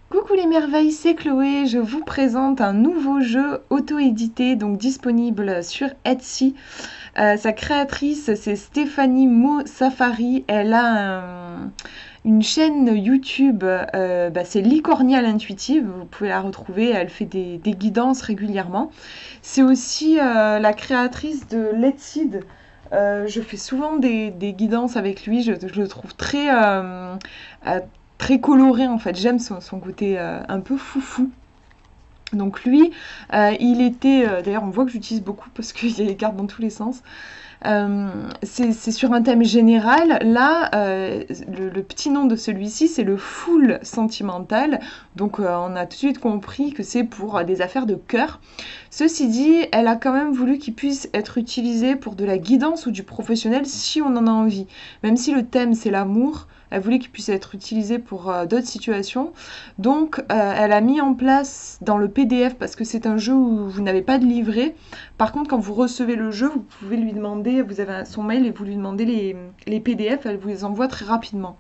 Coucou les merveilles, c'est Chloé, je vous présente un nouveau jeu auto-édité, donc disponible sur Etsy. Sa créatrice, c'est Stéphanie Mo Safari. Elle a une chaîne YouTube, c'est Licornial Intuitive, vous pouvez la retrouver, elle fait des guidances régulièrement. C'est aussi la créatrice de Let's Seed. Je fais souvent des guidances avec lui, je le trouve euh, très coloré en fait. J'aime son côté un peu foufou. Donc lui, il était, d'ailleurs on voit que j'utilise beaucoup parce qu'il y a les cartes dans tous les sens. C'est sur un thème général. Là, le petit nom de celui-ci, c'est le full sentimental. Donc, on a tout de suite compris que c'est pour des affaires de cœur. Ceci dit, elle a quand même voulu qu'il puisse être utilisé pour de la guidance ou du professionnel si on en a envie. Même si le thème, c'est l'amour, elle voulait qu'il puisse être utilisé pour d'autres situations. Donc, elle a mis en place dans le PDF, parce que c'est un jeu où vous n'avez pas de livret. Par contre, quand vous recevez le jeu, vous pouvez lui demander, vous avez son mail et vous lui demandez les PDF, elle vous les envoie très rapidement.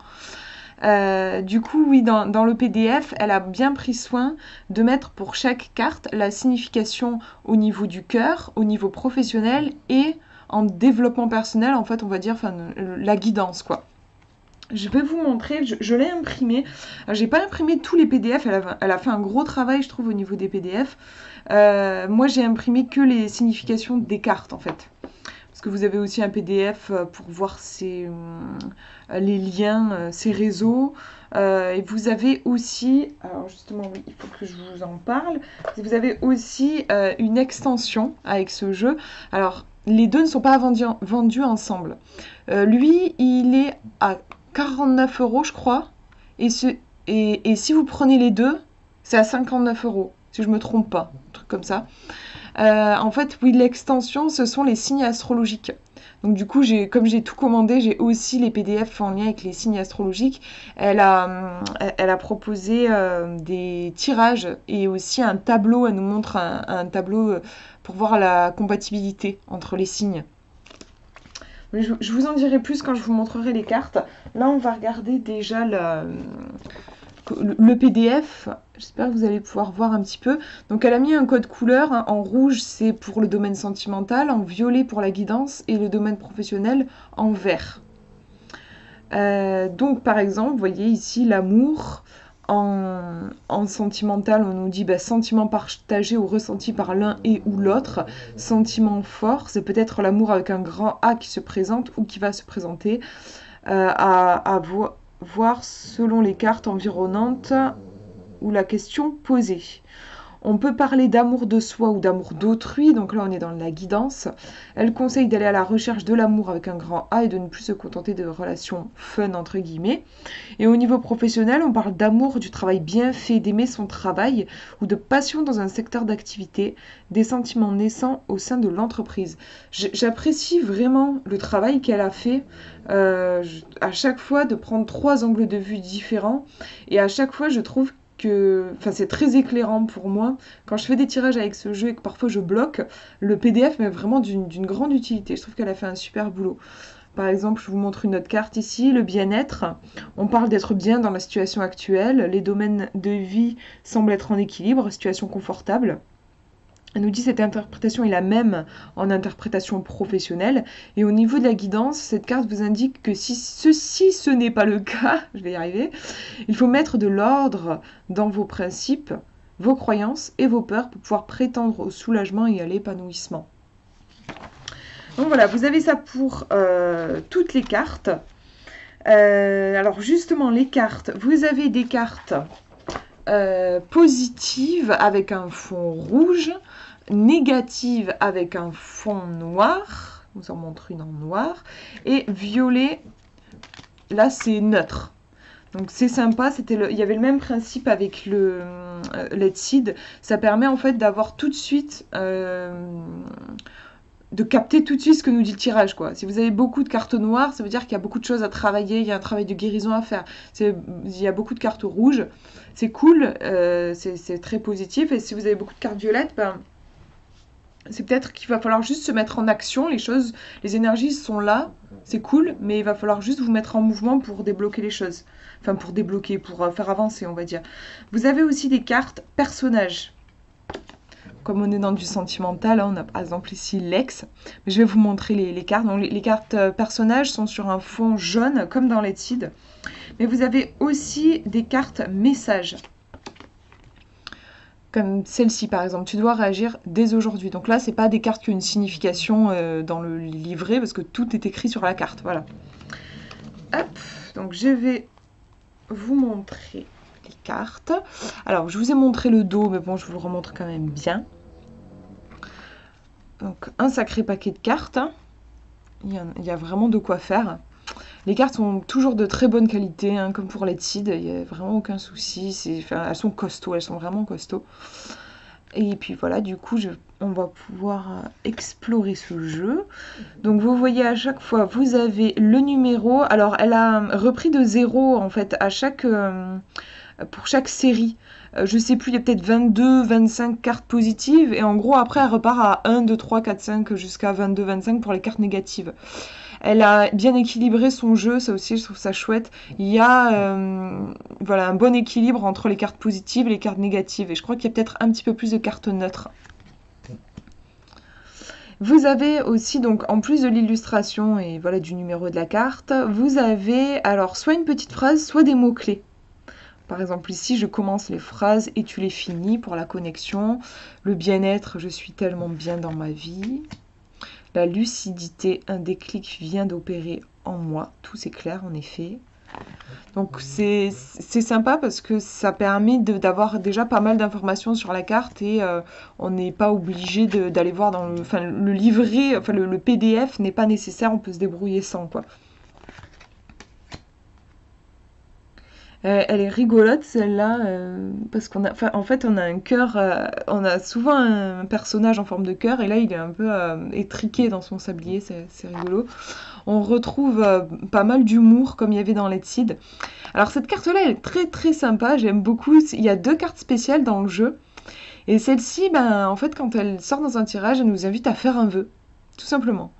Du coup, oui, dans le PDF, elle a bien pris soin de mettre pour chaque carte la signification au niveau du cœur, au niveau professionnel et en développement personnel, en fait, on va dire, enfin, la guidance, quoi. Je vais vous montrer, je l'ai imprimé. J'ai pas imprimé tous les PDF, elle a fait un gros travail, je trouve, au niveau des PDF. Moi, j'ai imprimé que les significations des cartes, en fait. Parce que vous avez aussi un PDF pour voir les liens, ces réseaux. Et vous avez aussi, alors justement, oui, il faut que je vous en parle. Vous avez aussi une extension avec ce jeu. Alors, les deux ne sont pas vendus ensemble. Lui, il est à 49 euros, je crois. Et, et si vous prenez les deux, c'est à 59 euros, si je me trompe pas, un truc comme ça. En fait, oui, l'extension, ce sont les signes astrologiques. Donc du coup, comme j'ai tout commandé, j'ai aussi les PDF en lien avec les signes astrologiques. Elle a proposé des tirages et aussi un tableau. Elle nous montre un tableau pour voir la compatibilité entre les signes. Mais je vous en dirai plus quand je vous montrerai les cartes. Là, on va regarder déjà le PDF. J'espère que vous allez pouvoir voir un petit peu. Donc, elle a mis un code couleur. Hein. En rouge, c'est pour le domaine sentimental. En violet, pour la guidance. Et le domaine professionnel, en vert. Donc, par exemple, vous voyez ici l'amour. En sentimental, on nous dit sentiment partagé ou ressenti par l'un et ou l'autre. Sentiment fort, c'est peut-être l'amour avec un grand A qui se présente ou qui va se présenter à voir selon les cartes environnantes ou la question posée. On peut parler d'amour de soi ou d'amour d'autrui, donc là on est dans la guidance. Elle conseille d'aller à la recherche de l'amour avec un grand A et de ne plus se contenter de relations fun entre guillemets. Et au niveau professionnel, on parle d'amour, du travail bien fait, d'aimer son travail ou de passion dans un secteur d'activité, des sentiments naissants au sein de l'entreprise. J'apprécie vraiment le travail qu'elle a fait, à chaque fois de prendre 3 angles de vue différents et à chaque fois je trouve c'est très éclairant pour moi. Quand je fais des tirages avec ce jeu et que parfois je bloque, le PDF m'est vraiment d'une grande utilité. Je trouve qu'elle a fait un super boulot. Par exemple, je vous montre une autre carte ici, le bien-être. On parle d'être bien dans la situation actuelle. Les domaines de vie semblent être en équilibre, situation confortable. Elle nous dit que cette interprétation est la même en interprétation professionnelle. Et au niveau de la guidance, cette carte vous indique que si ce n'est pas le cas, je vais y arriver, il faut mettre de l'ordre dans vos principes, vos croyances et vos peurs pour pouvoir prétendre au soulagement et à l'épanouissement. Donc voilà, vous avez ça pour toutes les cartes. Alors justement, les cartes, vous avez des cartes positives avec un fond rouge, négatives avec un fond noir, je vous en montre une en noir, et violet, là c'est neutre. Donc c'est sympa, il y avait le même principe avec le Let's Seed, ça permet en fait d'avoir tout de suite de capter tout de suite ce que nous dit le tirage, quoi. Si vous avez beaucoup de cartes noires, ça veut dire qu'il y a beaucoup de choses à travailler, il y a un travail de guérison à faire. Il y a beaucoup de cartes rouges, c'est cool, c'est très positif. Et si vous avez beaucoup de cartes violettes, c'est peut-être qu'il va falloir juste se mettre en action. Les énergies sont là, c'est cool, mais il va falloir juste vous mettre en mouvement pour débloquer les choses. enfin pour débloquer, pour faire avancer, on va dire. Vous avez aussi des cartes personnages. Comme on est dans du sentimental, hein, on a par exemple ici l'ex. Je vais vous montrer les cartes. Donc, les cartes personnages sont sur un fond jaune, comme dans Let's Seed. Mais vous avez aussi des cartes messages. Comme celle-ci par exemple, tu dois réagir dès aujourd'hui. Donc là, c'est pas des cartes qui ont une signification dans le livret, parce que tout est écrit sur la carte. Voilà. Hop, donc je vais vous montrer les cartes. Alors, je vous ai montré le dos, mais bon, je vous le remontre quand même bien. Donc, un sacré paquet de cartes. Il y a vraiment de quoi faire. Les cartes sont toujours de très bonne qualité, hein, comme pour Let's Seed, il n'y a vraiment aucun souci. Elles sont costauds, elles sont vraiment costauds. Et puis voilà, du coup, on va pouvoir explorer ce jeu. Donc vous voyez à chaque fois, vous avez le numéro. Alors elle a repris de 0 en fait pour chaque série. Je sais plus, il y a peut-être 22, 25 cartes positives. Et en gros, après, elle repart à 1, 2, 3, 4, 5 jusqu'à 22, 25 pour les cartes négatives. Elle a bien équilibré son jeu, ça aussi je trouve ça chouette. Il y a voilà, un bon équilibre entre les cartes positives et les cartes négatives. Et je crois qu'il y a peut-être un petit peu plus de cartes neutres. Vous avez aussi, donc en plus de l'illustration et voilà du numéro de la carte, vous avez alors soit une petite phrase, soit des mots-clés. Par exemple ici, je commence les phrases et tu les finis pour la connexion. Le bien-être, je suis tellement bien dans ma vie. La lucidité, un déclic vient d'opérer en moi. Tout c'est clair en effet. Donc c'est sympa parce que ça permet d'avoir déjà pas mal d'informations sur la carte et on n'est pas obligé d'aller voir dans le livret, enfin le PDF n'est pas nécessaire, on peut se débrouiller sans quoi. Elle est rigolote celle-là parce en fait on a un cœur, on a souvent un personnage en forme de cœur et là il est un peu étriqué dans son sablier, c'est rigolo. On retrouve pas mal d'humour comme il y avait dans Let's Seed. Alors cette carte-là elle est très très sympa, j'aime beaucoup. Il y a 2 cartes spéciales dans le jeu et celle-ci, ben en fait quand elle sort dans un tirage, elle nous invite à faire un vœu, tout simplement.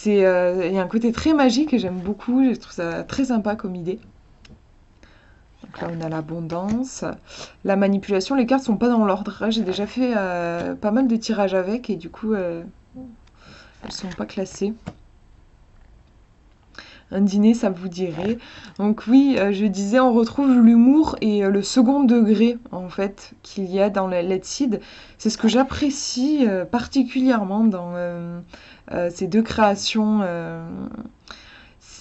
Il y a un côté très magique et j'aime beaucoup, je trouve ça très sympa comme idée. Donc là, on a l'abondance. La manipulation, les cartes sont pas dans l'ordre. J'ai déjà fait pas mal de tirages avec et du coup, elles sont pas classées. Un dîner, ça vous dirait. Donc oui, je disais, on retrouve l'humour et le second degré, en fait, qu'il y a dans le Let's Seed. C'est ce que j'apprécie particulièrement dans ces 2 créations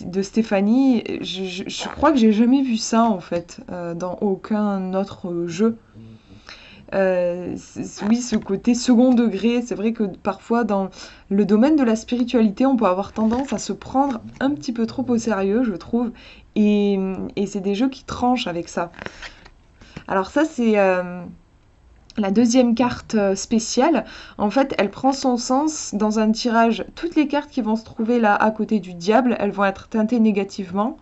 de Stéphanie. Je crois que j'ai jamais vu ça en fait dans aucun autre jeu. Oui, ce côté second degré, c'est vrai que parfois dans le domaine de la spiritualité, on peut avoir tendance à se prendre un petit peu trop au sérieux, je trouve, et c'est des jeux qui tranchent avec ça. Alors ça, c'est la deuxième carte spéciale. En fait, elle prend son sens dans un tirage. Toutes les cartes qui vont se trouver là à côté du diable, elles vont être teintées négativement.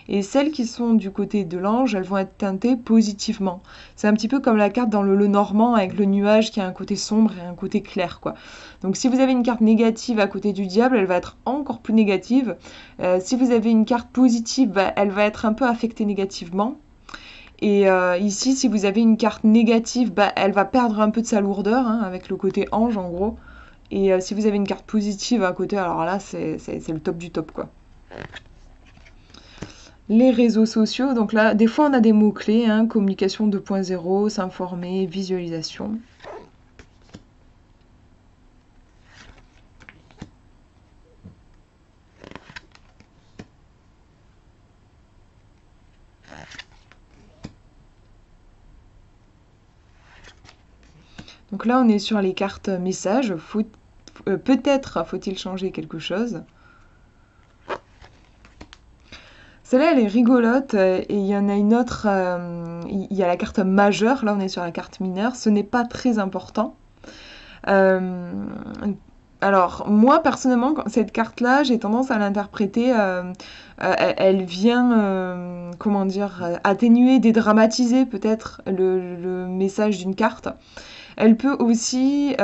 Et celles qui sont du côté de l'ange, elles vont être teintées positivement. C'est un petit peu comme la carte dans le Normand avec le nuage qui a un côté sombre et un côté clair, quoi. Donc si vous avez une carte négative à côté du diable, elle va être encore plus négative. Si vous avez une carte positive, bah, elle va être un peu affectée négativement. Et ici, si vous avez une carte négative, bah, elle va perdre un peu de sa lourdeur, hein, avec le côté ange en gros. Et si vous avez une carte positive à côté, alors là, c'est le top du top, quoi. Les réseaux sociaux, donc là, des fois on a des mots-clés, hein, communication 2.0, s'informer, visualisation. Donc là, on est sur les cartes messages. Peut-être faut-il changer quelque chose. Celle-là, elle est rigolote et il y en a une autre. Il y a la carte majeure. Là, on est sur la carte mineure. Ce n'est pas très important. Euh, alors, moi, personnellement, cette carte-là, j'ai tendance à l'interpréter. Elle vient, comment dire, atténuer, dédramatiser peut-être le message d'une carte. Elle peut aussi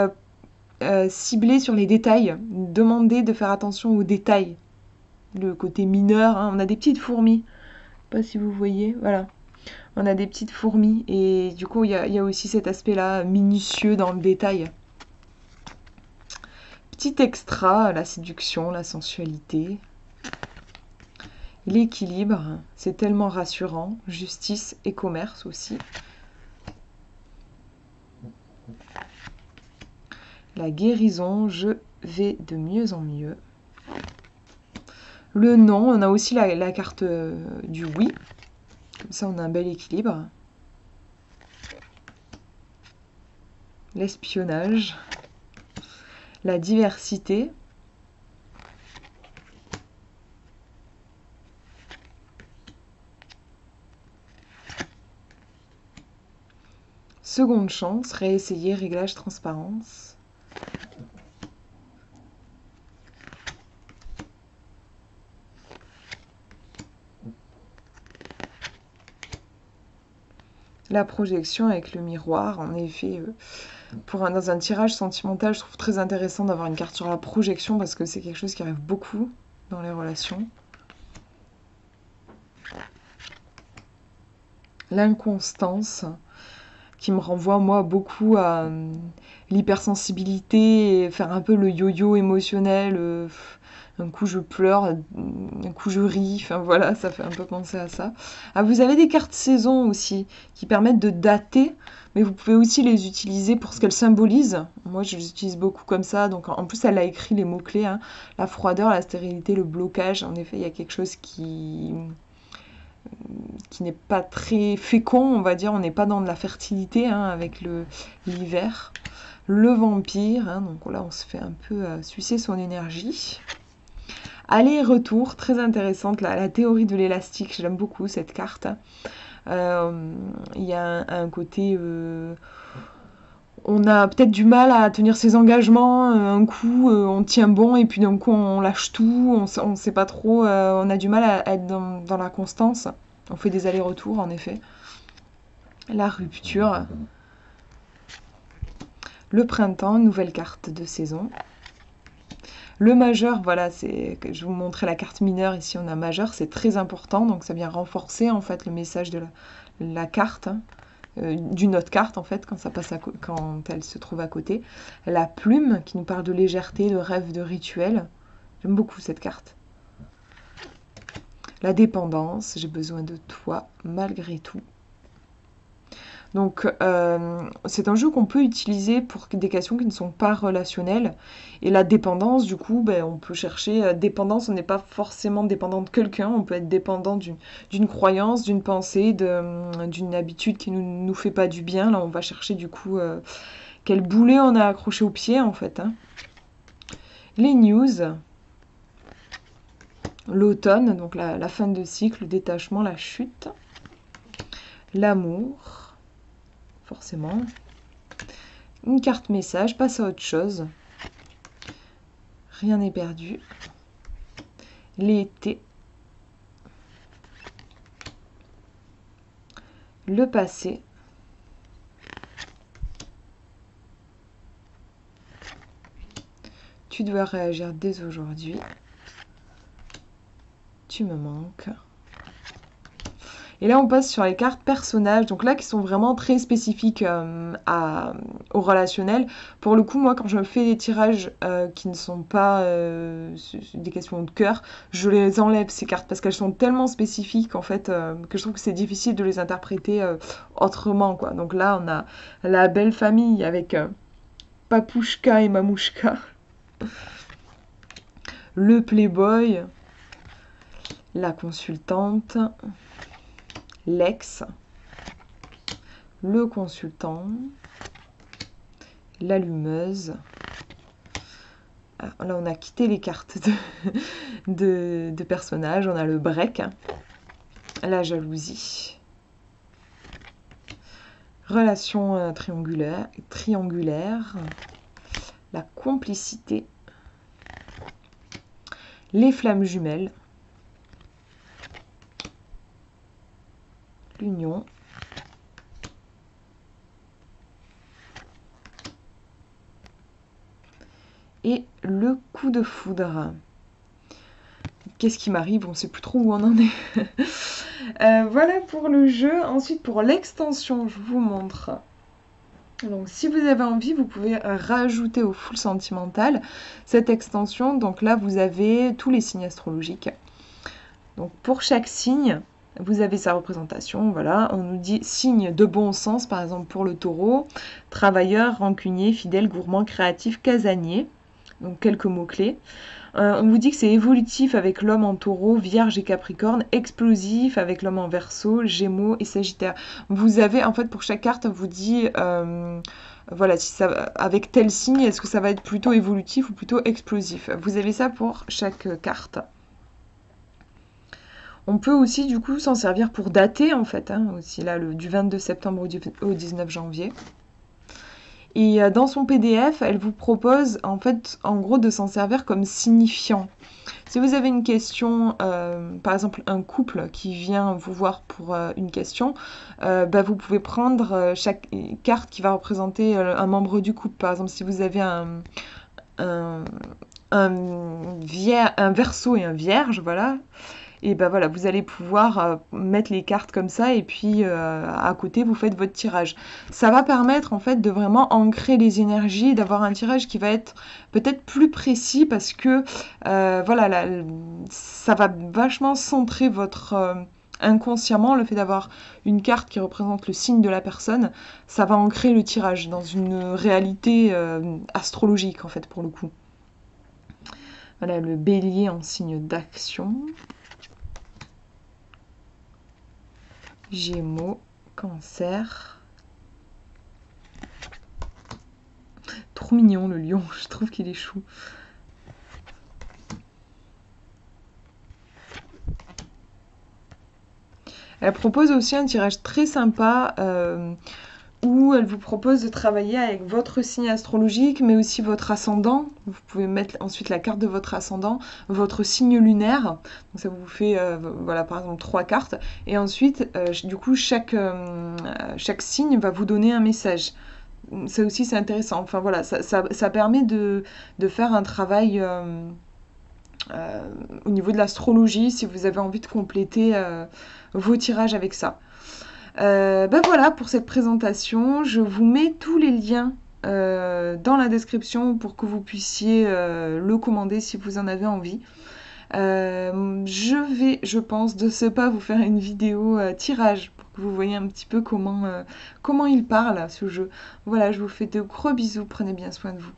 cibler sur les détails, demander de faire attention aux détails. Le côté mineur, hein, on a des petites fourmis sais pas si vous voyez, voilà. On a des petites fourmis et du coup, il y a aussi cet aspect-là minutieux dans le détail. Petit extra, la séduction, la sensualité. L'équilibre, c'est tellement rassurant. Justice et commerce aussi. La guérison, je vais de mieux en mieux. Le non, on a aussi la carte du oui. Comme ça, on a un bel équilibre. L'espionnage. La diversité. Seconde chance, réessayer, réglage, transparence. La projection avec le miroir, en effet, dans un tirage sentimental, je trouve très intéressant d'avoir une carte sur la projection parce que c'est quelque chose qui arrive beaucoup dans les relations. L'inconstance, qui me renvoie, moi, beaucoup à l'hypersensibilité et faire un peu le yo-yo émotionnel. Un coup je pleure, un coup je ris, enfin voilà, ça fait un peu penser à ça. Ah, vous avez des cartes saison aussi qui permettent de dater, mais vous pouvez aussi les utiliser pour ce qu'elles symbolisent. Moi je les utilise beaucoup comme ça, donc en plus elle a écrit les mots-clés, hein. La froideur, la stérilité, le blocage, en effet il y a quelque chose qui n'est pas très fécond, on va dire, on n'est pas dans de la fertilité hein, avec l'hiver. Le vampire, hein, donc là on se fait un peu sucer son énergie. Aller-retour, très intéressante, la théorie de l'élastique, j'aime beaucoup cette carte. Il y a un côté... on a peut-être du mal à tenir ses engagements, un coup on tient bon et puis d'un coup on lâche tout, on ne sait pas trop, on a du mal à être dans la constance. On fait des allers-retours en effet. La rupture. Le printemps, nouvelle carte de saison. Le majeur, voilà, je vous montrais la carte mineure, ici on a majeur, c'est très important, donc ça vient renforcer en fait le message de la carte, hein, d'une autre carte en fait, quand elle se trouve à côté. La plume, qui nous parle de légèreté, de rêve, de rituel. J'aime beaucoup cette carte. La dépendance, j'ai besoin de toi malgré tout. Donc, c'est un jeu qu'on peut utiliser pour des questions qui ne sont pas relationnelles. Et la dépendance, du coup, on peut chercher dépendance. On n'est pas forcément dépendant de quelqu'un. On peut être dépendant d'une croyance, d'une pensée, d'une habitude qui nous fait pas du bien. Là, on va chercher, du coup, quel boulet on a accroché au pied, en fait. Hein. Les news. L'automne, donc la fin de cycle, le détachement, la chute. L'amour. Forcément. Une carte message, passe à autre chose. Rien n'est perdu. L'été. Le passé. Tu dois réagir dès aujourd'hui. Tu me manques. Et là, on passe sur les cartes personnages, donc là, qui sont vraiment très spécifiques au relationnel. Pour le coup, moi, quand je fais des tirages qui ne sont pas des questions de cœur, je les enlève, ces cartes, parce qu'elles sont tellement spécifiques, en fait, que je trouve que c'est difficile de les interpréter autrement, quoi. Donc là, on a la belle famille avec Papouchka et Mamouchka. Le playboy. La consultante. L'ex, le consultant, l'allumeuse. Là, on a quitté les cartes de personnages. On a le break, la jalousie, relation triangulaire, la complicité, les flammes jumelles, l'union, et le coup de foudre. Qu'est-ce qui m'arrive? On ne sait plus trop où on en est. Voilà pour le jeu. Ensuite, pour l'extension, je vous montre. Donc, si vous avez envie, vous pouvez rajouter au full sentimental cette extension. Donc là, vous avez tous les signes astrologiques. Donc, pour chaque signe, vous avez sa représentation. Voilà, on nous dit signe de bon sens, par exemple pour le taureau, travailleur, rancunier, fidèle, gourmand, créatif, casanier. Donc, quelques mots-clés. On vous dit que c'est évolutif avec l'homme en taureau, vierge et capricorne, explosif avec l'homme en verseau, gémeaux et sagittaire. Vous avez, en fait, pour chaque carte, on vous dit, voilà, si ça, avec tel signe, est-ce que ça va être plutôt évolutif ou plutôt explosif. Vous avez ça pour chaque carte. On peut aussi, du coup, s'en servir pour dater, en fait, hein, aussi, là, du 22 septembre au 19 janvier. Et dans son PDF, elle vous propose en fait, en gros, de s'en servir comme signifiant. Si vous avez une question, par exemple un couple qui vient vous voir pour une question, vous pouvez prendre chaque carte qui va représenter un membre du couple. Par exemple, si vous avez un, un verseau et un vierge, voilà. Et ben voilà, vous allez pouvoir mettre les cartes comme ça et puis à côté vous faites votre tirage. Ça va permettre en fait de vraiment ancrer les énergies, d'avoir un tirage qui va être peut-être plus précis parce que voilà, là, ça va vachement centrer votre inconsciemment, le fait d'avoir une carte qui représente le signe de la personne, ça va ancrer le tirage dans une réalité astrologique en fait pour le coup. Voilà, le bélier en signe d'action. Gémeaux, Cancer. Trop mignon le lion, je trouve qu'il est chou. Elle propose aussi un tirage très sympa où elle vous propose de travailler avec votre signe astrologique, mais aussi votre ascendant. Vous pouvez mettre ensuite la carte de votre ascendant, votre signe lunaire. Donc ça vous fait, voilà, par exemple, 3 cartes. Et ensuite, du coup, chaque signe va vous donner un message. Ça aussi, c'est intéressant. Enfin voilà, ça permet de faire un travail au niveau de l'astrologie, si vous avez envie de compléter vos tirages avec ça. Voilà pour cette présentation. Je vous mets tous les liens dans la description pour que vous puissiez le commander si vous en avez envie. Je pense, de ce pas vous faire une vidéo tirage pour que vous voyez un petit peu comment il parle ce jeu. Voilà, je vous fais de gros bisous, prenez bien soin de vous.